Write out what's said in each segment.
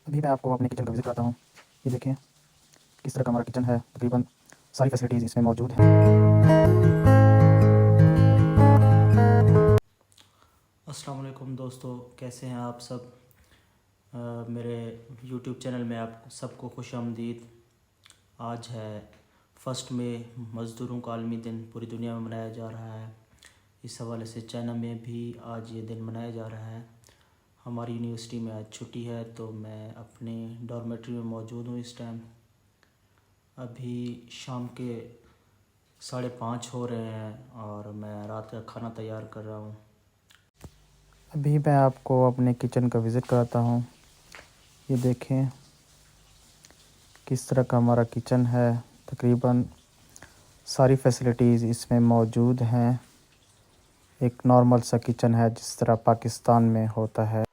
अभी मैं आपको अपने किचन का विज़िट कराता हूँ। ये देखें किस तरह का हमारा किचन है। तकरीबन सारी फैसिलिटीज़ इसमें मौजूद हैं। अस्सलाम वालेकुम दोस्तों, कैसे हैं आप सब। मेरे YouTube चैनल में आप सबको खुशामदीद। आज है 1 मई, मज़दूरों का आलमी दिन पूरी दुनिया में मनाया जा रहा है। इस हवाले से चाइना में भी आज ये दिन मनाया जा रहा है। हमारी यूनिवर्सिटी में आज छुट्टी है, तो मैं अपने डॉर्मेट्री में मौजूद हूँ इस टाइम। अभी शाम के 5:30 हो रहे हैं और मैं रात का खाना तैयार कर रहा हूँ। अभी मैं आपको अपने किचन का विज़िट कराता हूँ। ये देखें किस तरह का हमारा किचन है। तकरीबन सारी फैसिलिटीज़ इसमें मौजूद हैं। एक नॉर्मल सा किचन है जिस तरह पाकिस्तान में होता है।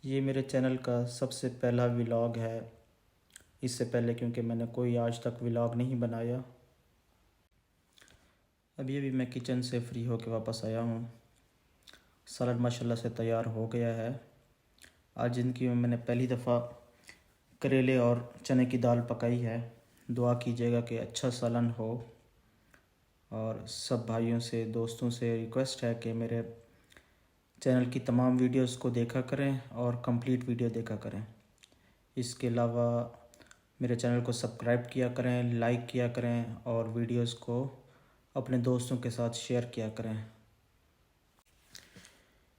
ये मेरे चैनल का सबसे पहला व्लॉग है। इससे पहले क्योंकि मैंने कोई आज तक व्लॉग नहीं बनाया। अभी अभी मैं किचन से फ्री होकर वापस आया हूँ। सलाद माशाल्लाह से तैयार हो गया है। आज ज़िंदगी में मैंने पहली दफ़ा करेले और चने की दाल पकाई है। दुआ कीजिएगा कि अच्छा सालन हो। और सब भाइयों से, दोस्तों से रिक्वेस्ट है कि मेरे चैनल की तमाम वीडियोस को देखा करें और कंप्लीट वीडियो देखा करें। इसके अलावा मेरे चैनल को सब्सक्राइब किया करें, लाइक किया करें और वीडियोस को अपने दोस्तों के साथ शेयर किया करें।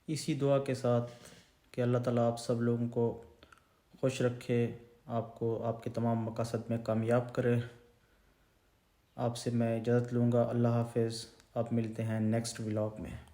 इसी दुआ के साथ कि अल्लाह ताला आप सब लोगों को खुश रखे, आपको आपके तमाम मकसद में कामयाब करे। आपसे मैं इजाज़त लूँगा। अल्लाह हाफ़िज़। आप मिलते हैं नेक्स्ट व्लॉग में।